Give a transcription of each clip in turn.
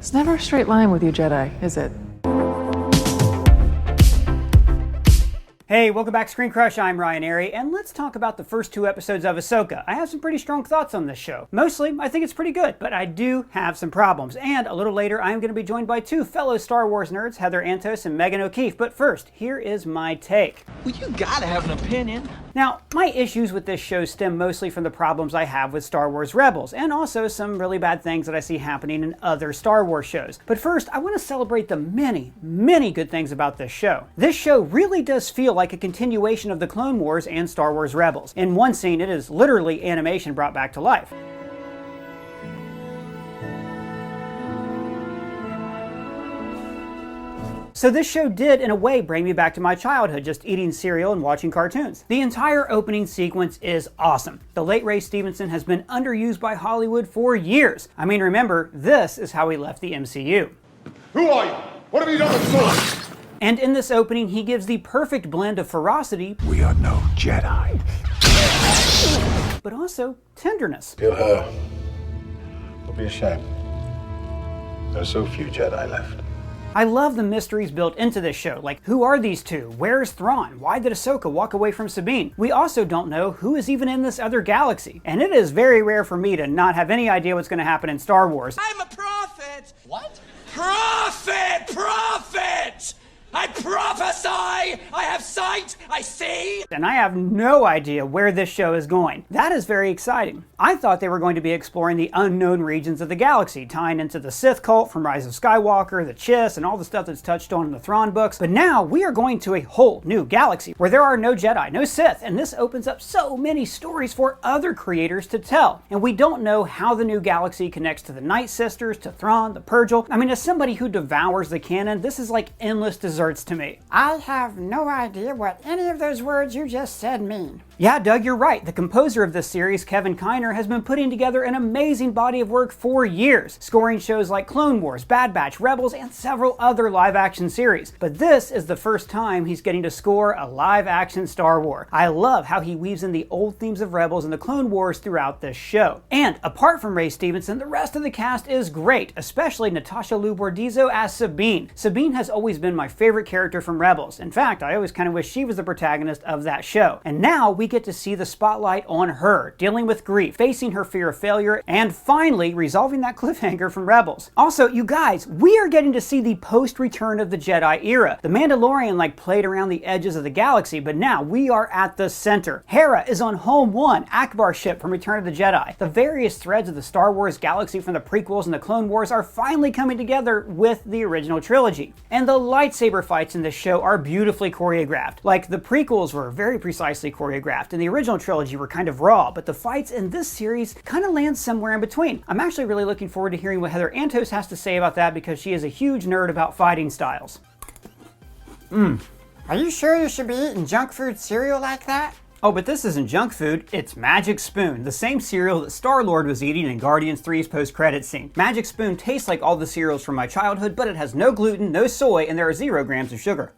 It's never a straight line with you Jedi, is it? Hey, welcome back to ScreenCrush. I'm Ryan Arey, and let's talk about the first 2 episodes of AHSOKA. I have some pretty strong thoughts on this show. Mostly, I think it's pretty good, but I do have some problems. And a little later, I'm going to be joined by 2 fellow Star Wars nerds, Heather Antos and Megan O'Keefe. But first, here is my take. Well, you gotta have an opinion. Now, my issues with this show stem mostly from the problems I have with Star Wars Rebels, and also some really bad things that I see happening in other Star Wars shows. But first, I want to celebrate the many, many good things about this show. This show really does feel like a continuation of the Clone Wars and Star Wars Rebels. In one scene, it is literally animation brought back to life. So this show did, in a way, bring me back to my childhood, just eating cereal and watching cartoons. The entire opening sequence is awesome. The late Ray Stevenson has been underused by Hollywood for years. I mean, remember, this is how he left the MCU. Who are you? What have you done with swords? And in this opening, he gives the perfect blend of ferocity. We are no Jedi. But also tenderness. Feel her. Don't be ashamed. There are so few Jedi left. I love the mysteries built into this show, like who are these 2? Where is Thrawn? Why did Ahsoka walk away from Sabine? We also don't know who is even in this other galaxy. And it is very rare for me to not have any idea what's going to happen in Star Wars. I'm a prophet! What? Prophet! Prophet! I prophesy! I have sight! I see! And I have no idea where this show is going. That is very exciting. I thought they were going to be exploring the unknown regions of the galaxy, tying into the Sith cult from Rise of Skywalker, the Chiss, and all the stuff that's touched on in the Thrawn books. But now we are going to a whole new galaxy where there are no Jedi, no Sith, and this opens up so many stories for other creators to tell. And we don't know how the new galaxy connects to the Night Sisters, to Thrawn, the Purgil. I mean, as somebody who devours the canon, this is like endless desserts to me. I have no idea what any of those words you just said mean. Yeah, Doug, you're right. The composer of this series, Kevin Kiner, has been putting together an amazing body of work for years, scoring shows like Clone Wars, Bad Batch, Rebels, and several other live-action series. But this is the first time he's getting to score a live-action Star Wars. I love how he weaves in the old themes of Rebels and the Clone Wars throughout this show. And apart from Ray Stevenson, the rest of the cast is great, especially Natasha Liu Bordizzo as Sabine. Sabine has always been my favorite character from Rebels. In fact, I always kind of wish she was the protagonist of that show. And now we get to see the spotlight on her, dealing with grief, facing her fear of failure, and finally resolving that cliffhanger from Rebels. Also, you guys, we are getting to see the post-Return of the Jedi era. The Mandalorian played around the edges of the galaxy, but now we are at the center. Hera is on Home 1, Akbar's ship from Return of the Jedi. The various threads of the Star Wars galaxy from the prequels and the Clone Wars are finally coming together with the original trilogy. And the lightsaber fights in this show are beautifully choreographed. Like, the prequels were very precisely choreographed, and the original trilogy were kind of raw, but the fights in this series kind of land somewhere in between. I'm actually really looking forward to hearing what Heather Antos has to say about that, because she is a huge nerd about fighting styles. Are you sure you should be eating junk food cereal like that? Oh, but this isn't junk food, it's Magic Spoon, the same cereal that Star-Lord was eating in Guardians 3's post-credit scene. Magic Spoon tastes like all the cereals from my childhood, but it has no gluten, no soy, and there are 0 grams of sugar.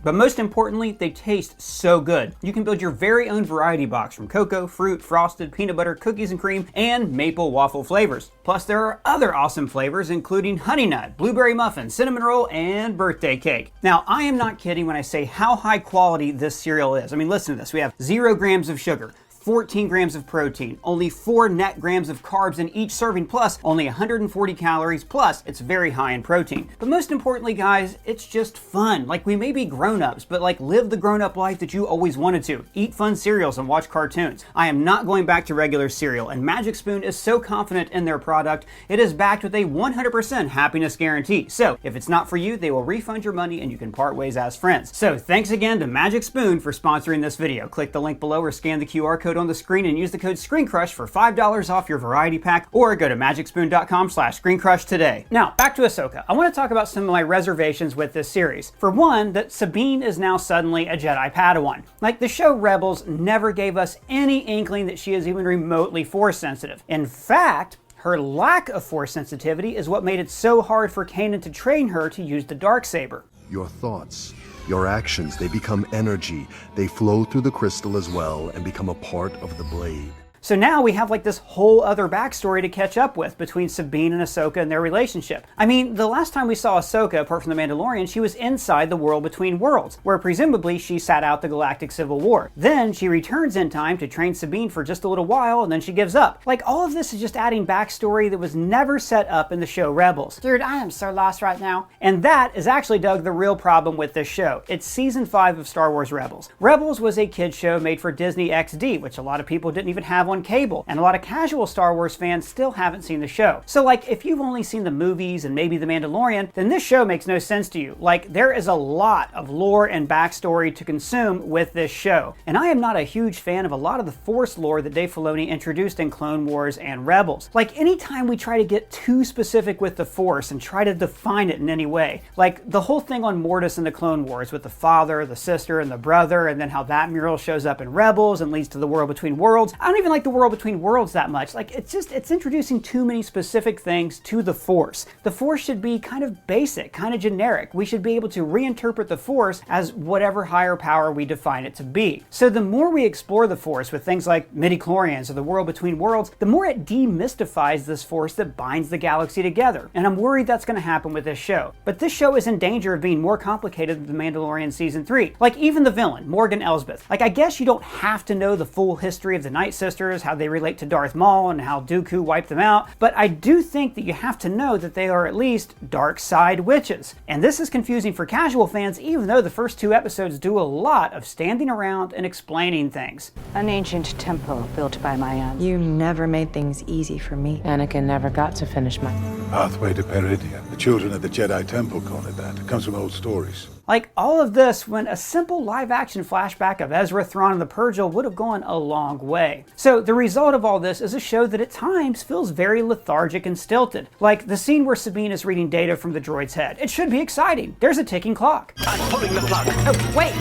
But most importantly, they taste so good. You can build your very own variety box from cocoa, fruit, frosted, peanut butter, cookies and cream, and maple waffle flavors. Plus, there are other awesome flavors, including honey nut, blueberry muffin, cinnamon roll, and birthday cake. Now, I am not kidding when I say how high quality this cereal is. I mean, listen to this. We have 0 grams of sugar, 14 grams of protein, only 4 net grams of carbs in each serving, plus only 140 calories, plus it's very high in protein. But most importantly, guys, it's just fun. Like, we may be grown-ups, but live the grown-up life that you always wanted to. Eat fun cereals and watch cartoons. I am not going back to regular cereal, and Magic Spoon is so confident in their product, it is backed with a 100% happiness guarantee. So, if it's not for you, they will refund your money and you can part ways as friends. So, thanks again to Magic Spoon for sponsoring this video. Click the link below or scan the QR code on the screen and use the code ScreenCrush for $5 off your variety pack, or go to magicspoon.com/ScreenCrush today. Now, back to AHSOKA. I want to talk about some of my reservations with this series. For one, that Sabine is now suddenly a Jedi Padawan. Like, the show Rebels never gave us any inkling that she is even remotely Force sensitive. In fact, her lack of Force sensitivity is what made it so hard for Kanan to train her to use the Darksaber. Your thoughts, your actions, they become energy. They flow through the crystal as well and become a part of the blade. So now we have like this whole other backstory to catch up with between Sabine and Ahsoka and their relationship. I mean, the last time we saw Ahsoka, apart from the Mandalorian, she was inside the World Between Worlds, where presumably she sat out the Galactic Civil War. Then she returns in time to train Sabine for just a little while, and then she gives up. Like, all of this is just adding backstory that was never set up in the show Rebels. Dude, I am so lost right now. And that is actually, Doug, the real problem with this show. It's season 5 of Star Wars Rebels. Rebels was a kid's show made for Disney XD, which a lot of people didn't even have on cable, and a lot of casual Star Wars fans still haven't seen the show. So like, if you've only seen the movies and maybe The Mandalorian, then this show makes no sense to you. Like, there is a lot of lore and backstory to consume with this show. And I am not a huge fan of a lot of the Force lore that Dave Filoni introduced in Clone Wars and Rebels. Like, anytime we try to get too specific with the Force and try to define it in any way, like the whole thing on Mortis in the Clone Wars with the father, the sister, and the brother, and then how that mural shows up in Rebels and leads to the World Between Worlds. I don't even like the World Between Worlds that much. Like, it's introducing too many specific things to the Force. The Force should be kind of basic, kind of generic. We should be able to reinterpret the Force as whatever higher power we define it to be. So the more we explore the Force with things like midichlorians or the World Between Worlds, the more it demystifies this Force that binds the galaxy together. And I'm worried that's going to happen with this show. But this show is in danger of being more complicated than The Mandalorian Season 3. Like, even the villain, Morgan Elsbeth. Like, I guess you don't have to know the full history of the Night Sisters, how they relate to Darth Maul, and how Dooku wiped them out, but I do think that you have to know that they are at least dark side witches. And this is confusing for casual fans, even though the first 2 episodes do a lot of standing around and explaining things. An ancient temple built by my aunt. You never made things easy for me. Anakin never got to finish my... Pathway to Peridia. The children of the Jedi Temple call it that. It comes from old stories. Like, all of this when a simple live-action flashback of Ezra, Thrawn, and the Purrgil would have gone a long way. So the result of all this is a show that at times feels very lethargic and stilted. Like the scene where Sabine is reading data from the droid's head. It should be exciting. There's a ticking clock. I'm pulling the plug. Oh, wait!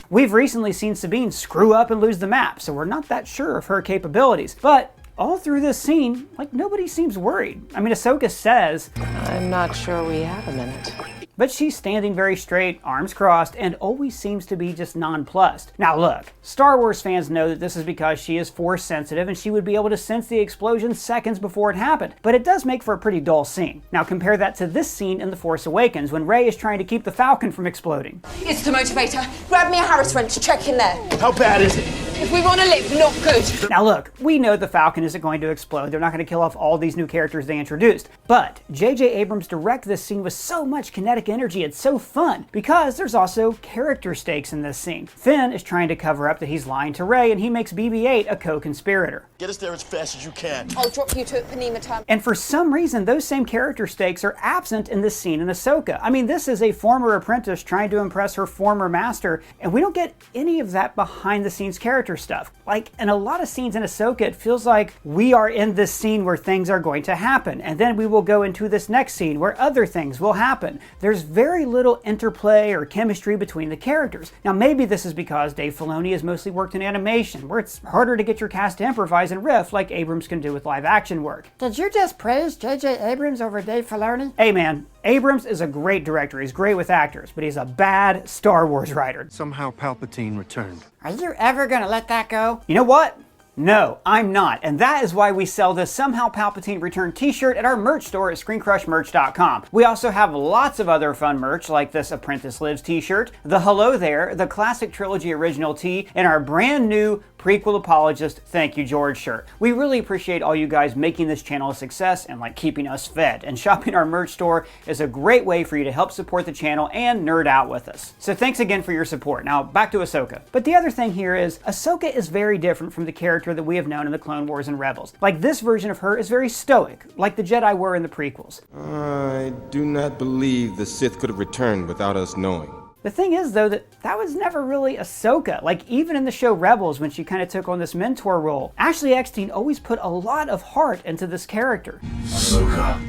We've recently seen Sabine screw up and lose the map, so we're not that sure of her capabilities. But all through this scene, like, nobody seems worried. I mean, Ahsoka says, I'm not sure we have a minute. but she's standing very straight, arms crossed, and always seems to be just nonplussed. Now look, Star Wars fans know that this is because she is Force sensitive and she would be able to sense the explosion seconds before it happened, but it does make for a pretty dull scene. Now compare that to this scene in The Force Awakens when Rey is trying to keep the Falcon from exploding. It's the motivator. Grab me a Harris wrench, check in there. How bad is it? If we want to live, not good. Now look, we know the Falcon isn't going to explode. They're not going to kill off all these new characters they introduced. But J.J. Abrams directed this scene with so much kinetic energy, it's so fun, because there's also character stakes in this scene. Finn is trying to cover up that he's lying to Rey, and he makes BB-8 a co-conspirator. Get us there as fast as you can. I'll drop you to Panema time. And for some reason, those same character stakes are absent in this scene in Ahsoka. I mean, this is a former apprentice trying to impress her former master, and we don't get any of that behind-the-scenes character stuff. Like, in a lot of scenes in Ahsoka, it feels like we are in this scene where things are going to happen, and then we will go into this next scene where other things will happen. There's very little interplay or chemistry between the characters. Now, maybe this is because Dave Filoni has mostly worked in animation, where it's harder to get your cast to improvise and riff like Abrams can do with live-action work. Did you just praise J.J. Abrams over Dave Filoni? Hey man, Abrams is a great director. He's great with actors, but he's a bad Star Wars writer. Somehow Palpatine returned. Are you ever gonna let that go? You know what? No, I'm not. And that is why we sell this Somehow Palpatine Return t-shirt at our merch store at ScreenCrushMerch.com. We also have lots of other fun merch like this Apprentice Lives t-shirt, the Hello There, the Classic Trilogy Original tee, and our brand new Prequel Apologist Thank You George shirt. We really appreciate all you guys making this channel a success and like keeping us fed. And shopping our merch store is a great way for you to help support the channel and nerd out with us. So thanks again for your support. Now back to Ahsoka. But the other thing here is Ahsoka is very different from the character that we have known in the Clone Wars and Rebels. Like, this version of her is very stoic, like the Jedi were in the prequels. I do not believe the Sith could have returned without us knowing. The thing is, though, that was never really Ahsoka. Like, even in the show Rebels, when she kind of took on this mentor role, Ashley Eckstein always put a lot of heart into this character. Ahsoka.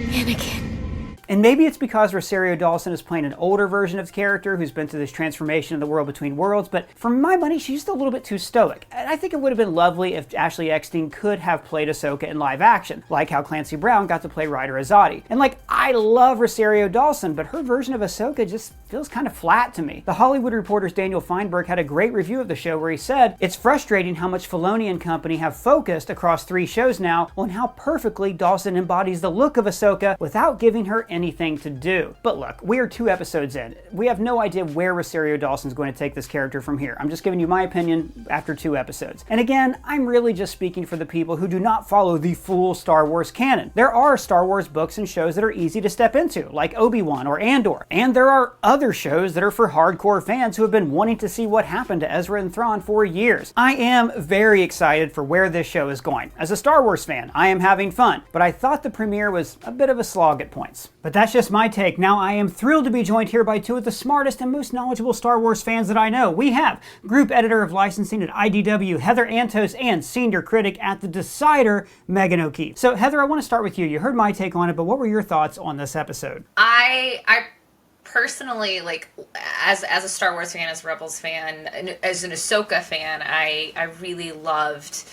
Anakin. And maybe it's because Rosario Dawson is playing an older version of the character who's been through this transformation in the World Between Worlds, but for my money, she's just a little bit too stoic. And I think it would have been lovely if Ashley Eckstein could have played Ahsoka in live action, like how Clancy Brown got to play Ryder Azadi. And like, I love Rosario Dawson, but her version of Ahsoka just feels kind of flat to me. The Hollywood Reporter's Daniel Feinberg had a great review of the show where he said, "It's frustrating how much Filoni and company have focused across 3 shows now on how perfectly Dawson embodies the look of Ahsoka without giving her anything to do." But look, we are 2 episodes in. We have no idea where Rosario Dawson's going to take this character from here. I'm just giving you my opinion after 2 episodes. And again, I'm really just speaking for the people who do not follow the full Star Wars canon. There are Star Wars books and shows that are easy to step into, like Obi-Wan or Andor. And there are other shows that are for hardcore fans who have been wanting to see what happened to Ezra and Thrawn for years. I am very excited for where this show is going. As a Star Wars fan, I am having fun, but I thought the premiere was a bit of a slog at points. But that's just my take. Now, I am thrilled to be joined here by 2 of the smartest and most knowledgeable Star Wars fans that I know. We have Group Editor of Licensing at IDW, Heather Antos, and Senior Critic at The Decider, Megan O'Keefe. So, Heather, I want to start with you. You heard my take on it, but what were your thoughts on this episode? I personally, like, as a Star Wars fan, as a Rebels fan, as an Ahsoka fan, I really loved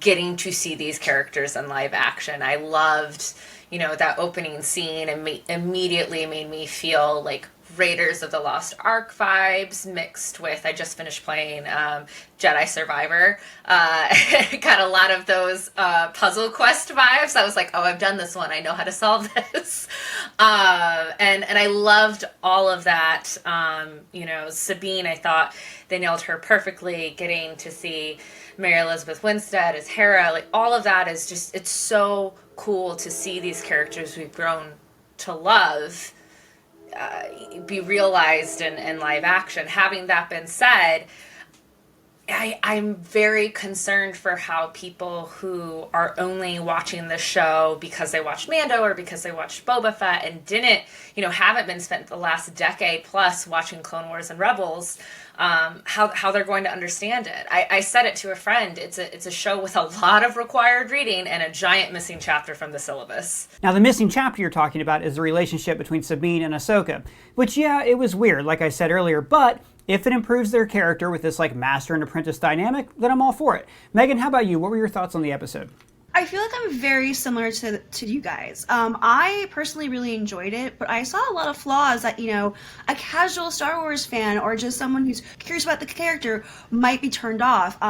getting to see these characters in live action. I loved, you know, that opening scene and immediately made me feel like Raiders of the Lost Ark vibes mixed with, I just finished playing Jedi Survivor. Got a lot of those puzzle quest vibes. I was like, oh, I've done this one. I know how to solve this. And I loved all of that. You know, Sabine, I thought they nailed her perfectly. Getting to see Mary Elizabeth Winstead as Hera, like all of that is just, it's so cool to see these characters we've grown to love be realized in live action. Having that been said, I'm very concerned for how people who are only watching the show because they watched Mando or because they watched Boba Fett and didn't, you know, haven't been spent the last decade plus watching Clone Wars and Rebels, how they're going to understand it. I said it to a friend, it's a show with a lot of required reading and a giant missing chapter from the syllabus. Now, the missing chapter you're talking about is the relationship between Sabine and Ahsoka, which, yeah, it was weird, like I said earlier, but if it improves their character with this like master and apprentice dynamic, then I'm all for it. Megan, how about you? What were your thoughts on the episode? I feel like I'm very similar to you guys. I personally really enjoyed it, but I saw a lot of flaws that, you know, a casual Star Wars fan or just someone who's curious about the character might be turned off.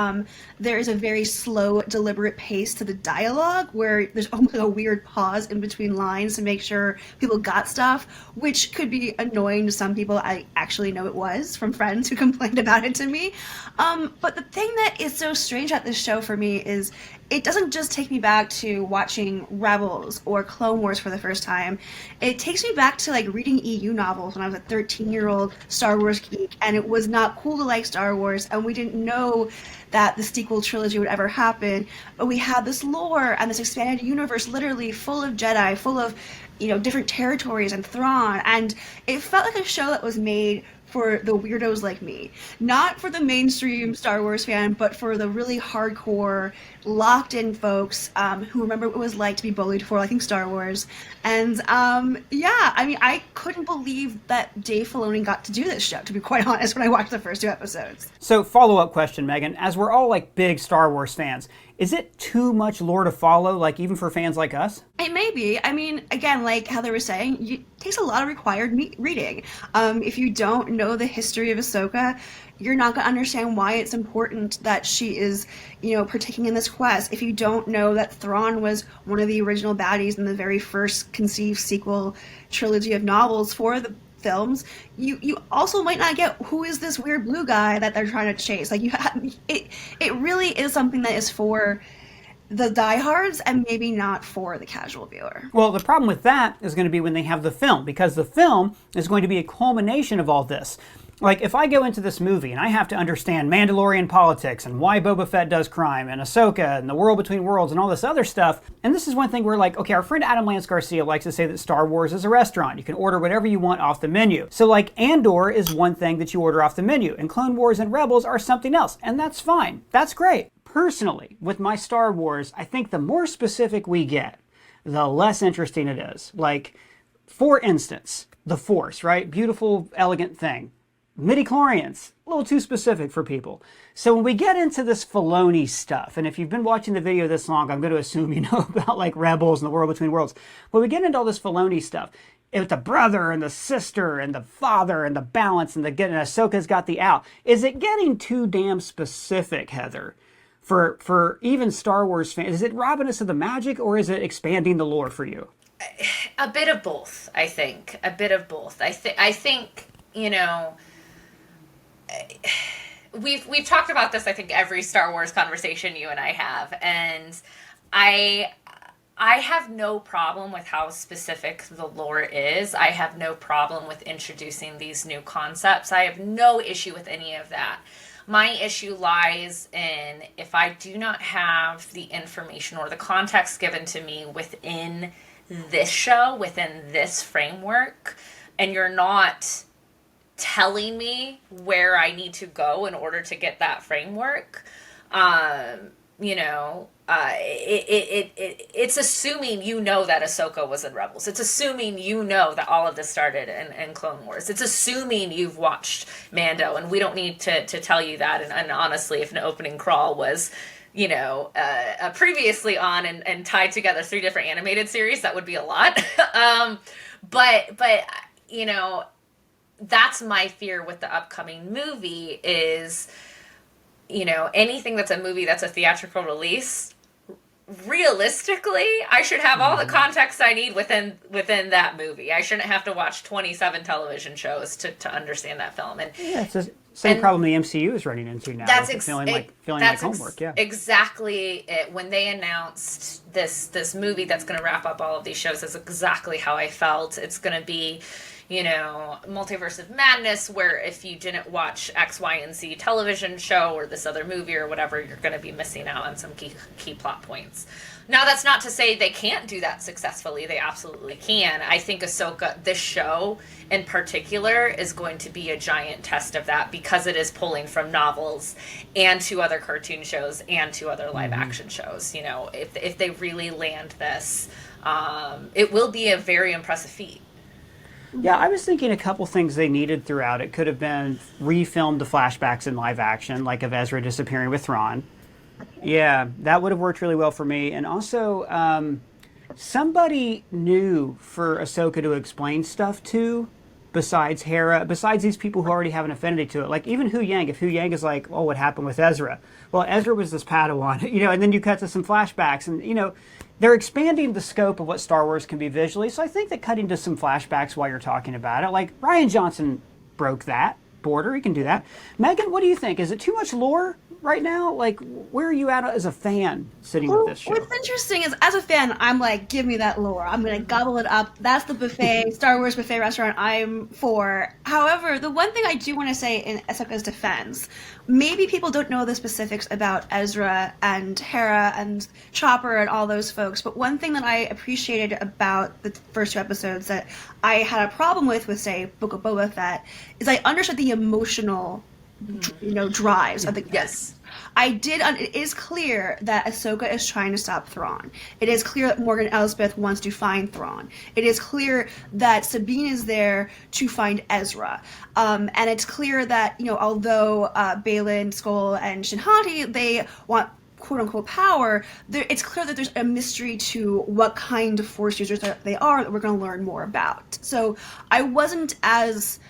There is a very slow, deliberate pace to the dialogue where there's almost like a weird pause in between lines to make sure people got stuff, which could be annoying to some people. I actually know it was from friends who complained about it to me. But the thing that is so strange about this show for me is it doesn't just take me back to watching Rebels or Clone Wars for the first time. It takes me back to like reading EU novels when I was a 13-year-old Star Wars geek, and it was not cool to like Star Wars, and we didn't know that the sequel trilogy would ever happen. But we had this lore and this expanded universe literally full of Jedi, full of, you know, different territories and Thrawn, and it felt like a show that was made for the weirdos like me. Not for the mainstream Star Wars fan, but for the really hardcore, locked-in folks who remember what it was like to be bullied for liking Star Wars. And yeah, I mean, I couldn't believe that Dave Filoni got to do this show, to be quite honest, when I watched the first 2 episodes. So, follow-up question, Megan. As we're all like big Star Wars fans, is it too much lore to follow, like even for fans like us? It may be. I mean, again, like Heather was saying, it takes a lot of required reading. If you don't know the history of Ahsoka, you're not going to understand why it's important that she is, you know, partaking in this quest. If you don't know that Thrawn was one of the original baddies in the very first conceived sequel trilogy of novels for the films, you also might not get who is this weird blue guy that they're trying to chase. Like, it really is something that is for the diehards and maybe not for the casual viewer. Well, the problem with that is going to be when they have the film, because the film is going to be a culmination of all this. Like, if I go into this movie and I have to understand Mandalorian politics and why Boba Fett does crime and Ahsoka and the world between worlds and all this other stuff, and this is one thing where, like, okay, our friend Adam Lance Garcia likes to say that Star Wars is a restaurant. You can order whatever you want off the menu. So, like, Andor is one thing that you order off the menu, and Clone Wars and Rebels are something else, and that's fine. That's great. Personally, with my Star Wars, I think the more specific we get, the less interesting it is. Like, for instance, the Force, right? Beautiful, elegant thing. midichlorians, a little too specific for people. So when we get into this Filoni stuff, and if you've been watching the video this long, I'm going to assume you know about like Rebels and the World Between Worlds. When we get into all this Filoni stuff, with the brother and the sister and the father and the balance and Ahsoka's got the out, is it getting too damn specific, Heather, for even Star Wars fans? Is it robbing us of the magic, or is it expanding the lore for you? A bit of both, I think. A bit of both. I think, you know, we've talked about this, I think, every Star Wars conversation you and I have, and I have no problem with how specific the lore is. I have no problem with introducing these new concepts. I have no issue with any of that. My issue lies in if I do not have the information or the context given to me within this show, within this framework, and you're not telling me where I need to go in order to get that framework, you know, it's assuming you know that Ahsoka was in Rebels. It's assuming you know that all of this started in Clone Wars. It's assuming you've watched Mando, and we don't need to tell you that. And honestly, if an opening crawl was, you know, previously on and tied together 3 different animated series, that would be a lot. But you know, that's my fear with the upcoming movie is, you know, anything that's a movie that's a theatrical release, realistically, I should have all the context I need within that movie. I shouldn't have to watch 27 television shows to understand that film. And yeah, it's the same problem the MCU is running into now. That's feeling like homework. Yeah, exactly it. When they announced this movie that's going to wrap up all of these shows, is exactly how I felt. It's going to be, you know, Multiverse of Madness, where if you didn't watch X, Y, and Z television show or this other movie or whatever, you're going to be missing out on some key plot points. Now, that's not to say they can't do that successfully. They absolutely can. I think Ahsoka, this show in particular, is going to be a giant test of that because it is pulling from novels and 2 other cartoon shows and 2 other live-action shows. You know, if they really land this, it will be a very impressive feat. Yeah, I was thinking a couple things they needed throughout. It could have been refilmed the flashbacks in live action, like of Ezra disappearing with Thrawn. Yeah, that would have worked really well for me. And also, somebody new for Ahsoka to explain stuff to, besides Hera, besides these people who already have an affinity to it. Like even Hu Yang, if Hu Yang is like, oh, what happened with Ezra? Well, Ezra was this Padawan, you know, and then you cut to some flashbacks and, you know, they're expanding the scope of what Star Wars can be visually. So I think that cutting to some flashbacks while you're talking about it, like Ryan Johnson broke that border. He can do that. Megan, what do you think? Is it too much lore right now? Like, where are you at as a fan sitting with this show? What's interesting is, as a fan, I'm like, give me that lore. I'm going to gobble it up. That's the buffet, Star Wars buffet restaurant I'm for. However, the one thing I do want to say in Ahsoka's defense, maybe people don't know the specifics about Ezra and Hera and Chopper and all those folks, but one thing that I appreciated about the first 2 episodes that I had a problem with, say, Book of Boba Fett, is I understood the emotional, you know, drives of the yes. I did. It is clear that Ahsoka is trying to stop Thrawn. It is clear that Morgan Elsbeth wants to find Thrawn. It is clear that Sabine is there to find Ezra. And it's clear that, you know, although Baylan, Skoll, and Shinhati, they want quote-unquote power, it's clear that there's a mystery to what kind of Force users they are that we're going to learn more about. So I wasn't as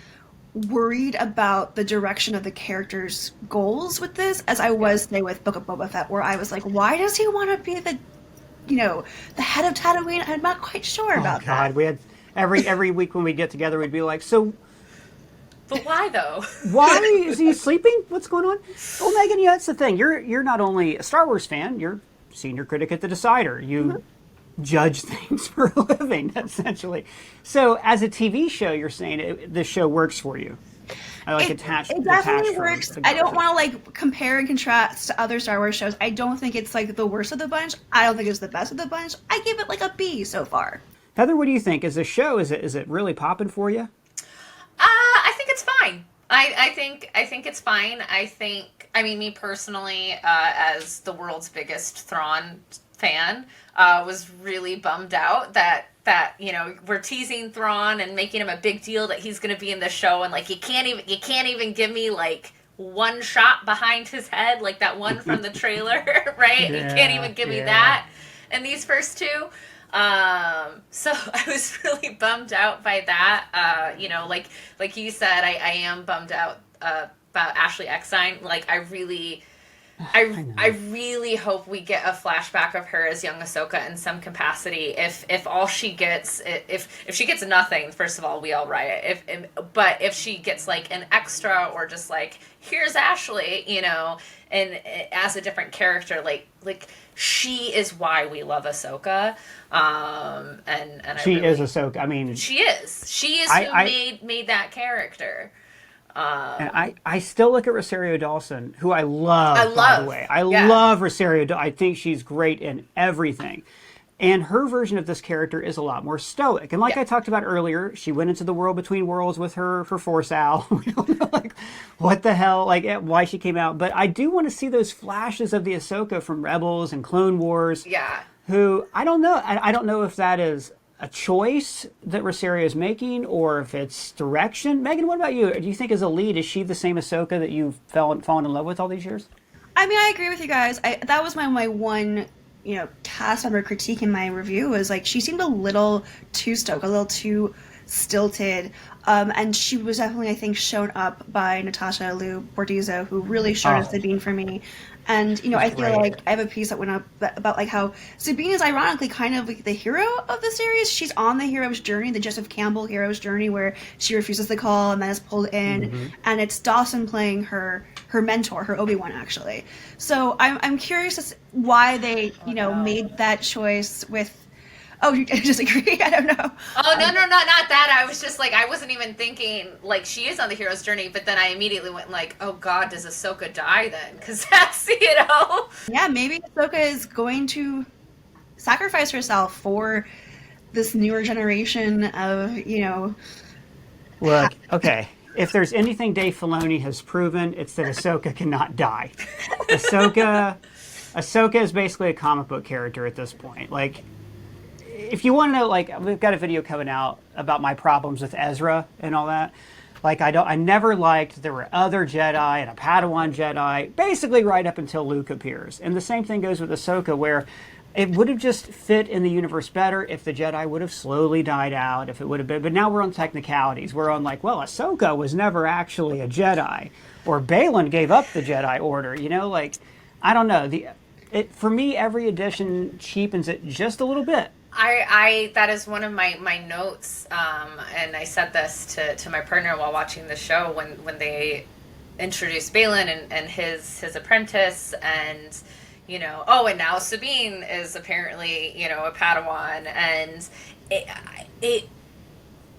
worried about the direction of the character's goals with this as I was, say, with Book of Boba Fett, where I was like, why does he want to be the, you know, the head of Tatooine? I'm not quite sure about that. We had every week when we get together, we'd be like, so. But why though? Why is he sleeping? What's going on? Well, Megan, yeah, that's the thing. You're not only a Star Wars fan, you're senior critic at The Decider. You judge things for a living, essentially. So, as a TV show, you're saying this show works for you. It definitely works. I don't want to like compare and contrast to other Star Wars shows. I don't think it's like the worst of the bunch. I don't think it's the best of the bunch. I give it like a B so far. Heather, what do you think? Is the show is it really popping for you? I think it's fine. I think it's fine. I mean, me personally, as the world's biggest Thrawn fan, was really bummed out that we're teasing Thrawn and making him a big deal that he's going to be in the show, and like you can't even give me like one shot behind his head, like that one from the trailer, right? You can't even give me that in these first two. So I was really bummed out by that. Like you said, I am bummed out about Ashley Eckstein. Like I really hope we get a flashback of her as young Ahsoka in some capacity. If all she gets, if she gets nothing, first of all, we all riot. But if she gets like an extra, or just like, here's Ashley, and as a different character, like she is why we love Ahsoka. And she is Ahsoka. I mean, she is who made that character. And I still look at Rosario Dawson, who I love, by the way. I love Rosario Dawson. I think she's great in everything. And her version of this character is a lot more stoic. And like I talked about earlier, she went into the world between worlds with her Force Owl. We don't know, like, what the hell, like, why she came out. But I do want to see those flashes of the Ahsoka from Rebels and Clone Wars. Yeah. Who, I don't know. I don't know if that is a choice that Rosario is making, or if it's direction. Megan, what about you? Do you think as a lead, is she the same Ahsoka that you've fallen in love with all these years? I mean, I agree with you guys. That was my one, cast member critique in my review, was like, she seemed a little too stoic, a little too stilted. And she was definitely, I think, shown up by Natasha Liu Bordizzo, who really showed us Sabine for me. And, I feel like I have a piece that went up about like how Sabine is ironically kind of like the hero of the series. She's on the hero's journey, the Joseph Campbell hero's journey, where she refuses the call and then is pulled in. Mm-hmm. And it's Dawson playing her mentor, her Obi-Wan, actually. So I'm curious as why they, made that choice with... Oh, you disagree? I don't know. Oh, no, not that. I was just like, I wasn't even thinking, like, she is on the hero's journey, but then I immediately went like, oh God, does Ahsoka die then? Because that's, Yeah, maybe Ahsoka is going to sacrifice herself for this newer generation of, Look, okay. If there's anything Dave Filoni has proven, it's that Ahsoka cannot die. Ahsoka is basically a comic book character at this point. Like, if you want to know, like, we've got a video coming out about my problems with Ezra and all that. Like, I never liked there were other Jedi and a Padawan Jedi, basically right up until Luke appears. And the same thing goes with Ahsoka, where it would have just fit in the universe better if the Jedi would have slowly died out, if it would have been. But now we're on technicalities. We're on like, well, Ahsoka was never actually a Jedi, or Balin gave up the Jedi Order. Like, I don't know. For me, every edition cheapens it just a little bit. That is one of my notes, and I said this to my partner while watching the show when they introduced Balin and his apprentice, and and now Sabine is apparently a Padawan, and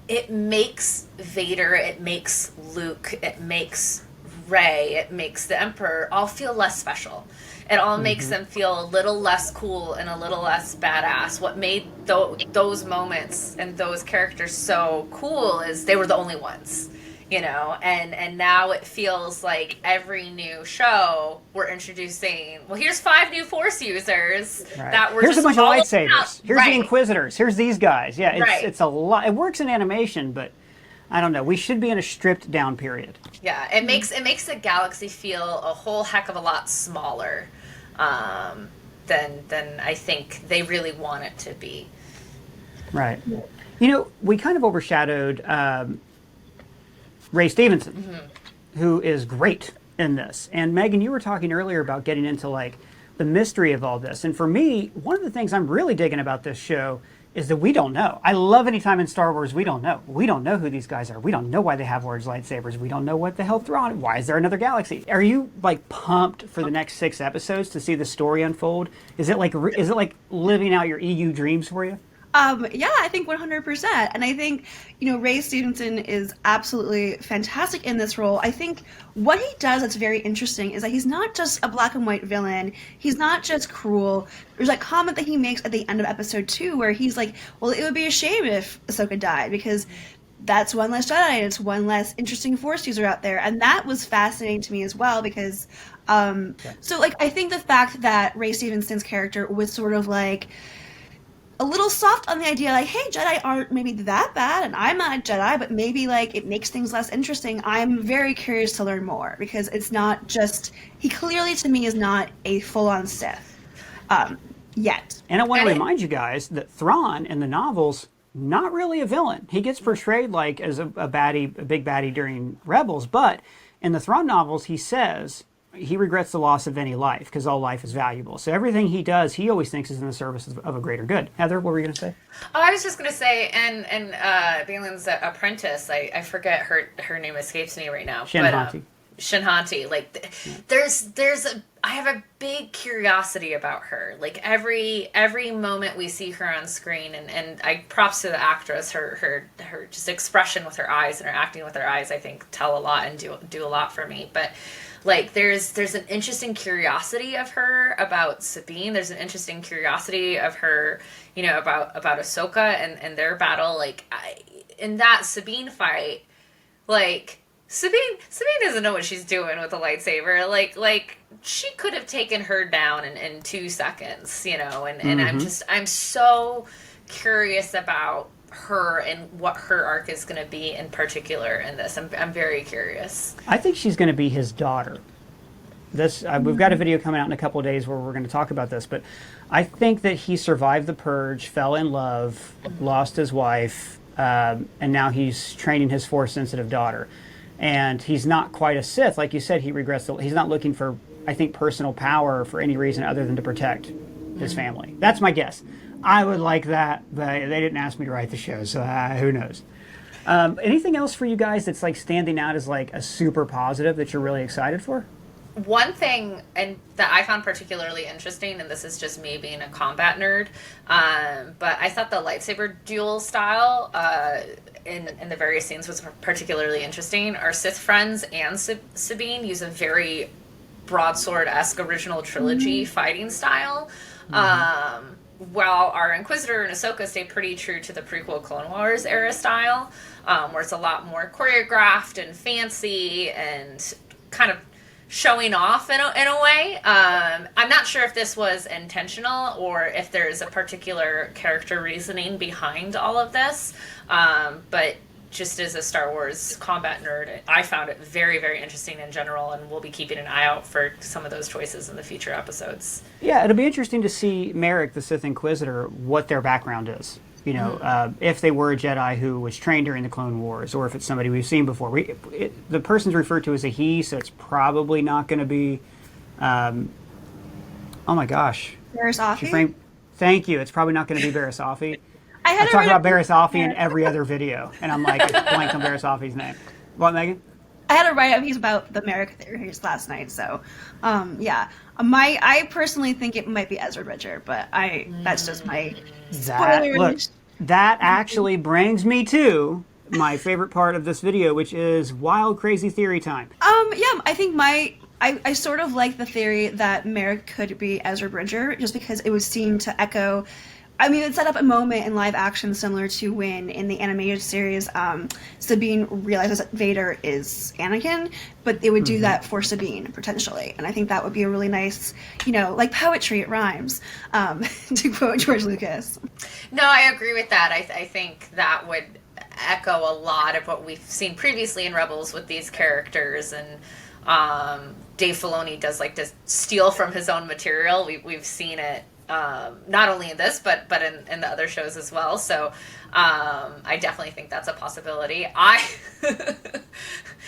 it makes Vader, it makes Luke, it makes Rey, it makes the Emperor all feel less special. It all makes them feel a little less cool and a little less badass. What made those moments and those characters so cool is they were the only ones, and now it feels like every new show we're introducing, well, here's 5 new Force users that were here's just a bunch of lightsabers. Here's the Inquisitors. Here's these guys. Yeah, it's a lot. It works in animation, but I don't know. We should be in a stripped down period. Yeah, it makes the galaxy feel a whole heck of a lot smaller than I think they really want it to be. Right. We kind of overshadowed Ray Stevenson, who is great in this. And Megan, you were talking earlier about getting into like the mystery of all this. And for me, one of the things I'm really digging about this show is that we don't know. I love any time in Star Wars we don't know. We don't know who these guys are. We don't know why they have orange lightsabers. We don't know what the hell Thrawn. Why is there another galaxy? Are you like pumped for the next 6 episodes to see the story unfold? Is it like living out your EU dreams for you? Yeah, I think 100%. And I think, Ray Stevenson is absolutely fantastic in this role. I think what he does that's very interesting is that he's not just a black and white villain. He's not just cruel. There's that comment that he makes at the end of episode 2 where he's like, well, it would be a shame if Ahsoka died because that's one less Jedi and it's one less interesting Force user out there. And that was fascinating to me as well because So, like, I think the fact that Ray Stevenson's character was sort of like a little soft on the idea, like, hey, Jedi aren't maybe that bad, and I'm not a Jedi, but maybe, like, it makes things less interesting. I'm very curious to learn more, because it's not just, he clearly, to me, is not a full-on Sith, yet. And I want to remind you guys that Thrawn in the novels, not really a villain. He gets portrayed like as a baddie, a big baddie during Rebels, but in the Thrawn novels, he says he regrets the loss of any life because all life is valuable. So everything he does, he always thinks is in the service of a greater good. Heather, what were you going to say? Oh, I was just going to say, and Balin's apprentice, I forget her name escapes me right now. Shinhanti. Shinhanti, like I have a big curiosity about her. Like every moment we see her on screen, and I props to the actress, her just expression with her eyes and her acting with her eyes, I think tell a lot and do a lot for me. But like there's an interesting curiosity of her about Sabine. There's an interesting curiosity of her, about AHSOKA and their battle. Like in that Sabine fight, like Sabine doesn't know what she's doing with the lightsaber. Like she could have taken her down in 2 seconds, and I'm so curious about her and what her arc is going to be in particular in this. I'm very curious. I think she's going to be his daughter. We've got a video coming out in a couple of days where we're going to talk about this, but I think that he survived the purge, fell in love, lost his wife, and now he's training his Force-sensitive daughter. And he's not quite a Sith. Like you said, he regrets he's not looking for, I think, personal power for any reason other than to protect his family. That's my guess. I would like that, but they didn't ask me to write the show, so who knows. Anything else for you guys that's like standing out as like a super positive that you're really excited for? One thing and that I found particularly interesting, and this is just me being a combat nerd, but I thought the lightsaber duel style in the various scenes was particularly interesting. Our Sith friends and Sabine use a very broadsword-esque original trilogy fighting style. While our Inquisitor and Ahsoka stay pretty true to the prequel Clone Wars era style, where it's a lot more choreographed and fancy and kind of showing off in a way. I'm not sure if this was intentional or if there's a particular character reasoning behind all of this, but just as a Star Wars combat nerd, I found it very, very interesting in general, and we'll be keeping an eye out for some of those choices in the future episodes. Yeah, it'll be interesting to see Merrick, the Sith Inquisitor, what their background is. If they were a Jedi who was trained during the Clone Wars, or if it's somebody we've seen before. The person's referred to as a he, so it's probably not going to be, oh my gosh. Barriss Offee? Thank you. It's probably not going to be Barriss Offee. I talk about Barriss Offee in every other video, and I'm like, blank on Barriss Offee's name. What, Megan? I had a write-up piece about the Merrick theories last night, so yeah. I personally think it might be Ezra Bridger, but that's just my spoiler. Look, that actually brings me to my favorite part of this video, which is wild, crazy theory time. Yeah, I think I sort of like the theory that Merrick could be Ezra Bridger, just because it would seem to echo. I mean, it set up a moment in live action similar to when, in the animated series, Sabine realizes that Vader is Anakin, but they would do that for Sabine, potentially. And I think that would be a really nice, like poetry, it rhymes, to quote George Lucas. No, I agree with that. I think that would echo a lot of what we've seen previously in Rebels with these characters, and Dave Filoni does like to steal from his own material. We've seen it. Not only in this, but in the other shows as well. So I definitely think that's a possibility.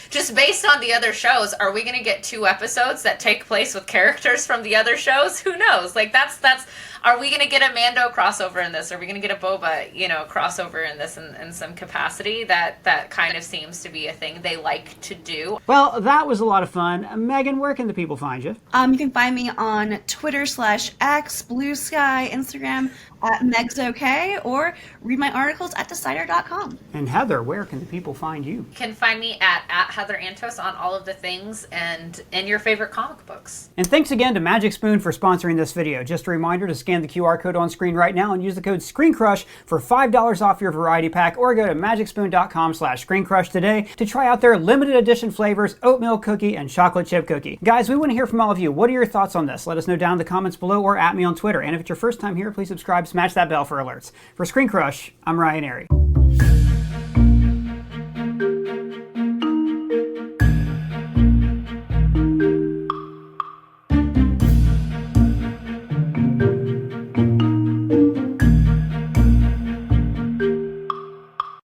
Just based on the other shows, are we going to get 2 episodes that take place with characters from the other shows? Who knows? Like that's. Are we going to get a Mando crossover in this? Are we going to get a Boba, crossover in this in some capacity? That kind of seems to be a thing they like to do. Well, that was a lot of fun. Megan, where can the people find you? You can find me on Twitter /X, Blue Sky, Instagram, at MegsOK or read my articles at Decider.com. And Heather, where can the people find you? You can find me at Heather Antos on all of the things and in your favorite comic books. And thanks again to Magic Spoon for sponsoring this video. Just a reminder to scan the QR code on screen right now and use the code ScreenCrush for $5 off your variety pack, or go to magicspoon.com/ScreenCrush today to try out their limited edition flavors, oatmeal cookie and chocolate chip cookie. Guys, we want to hear from all of you. What are your thoughts on this? Let us know down in the comments below or at me on Twitter. And if it's your first time here, please subscribe, smash that bell for alerts. For ScreenCrush, I'm Ryan Arey.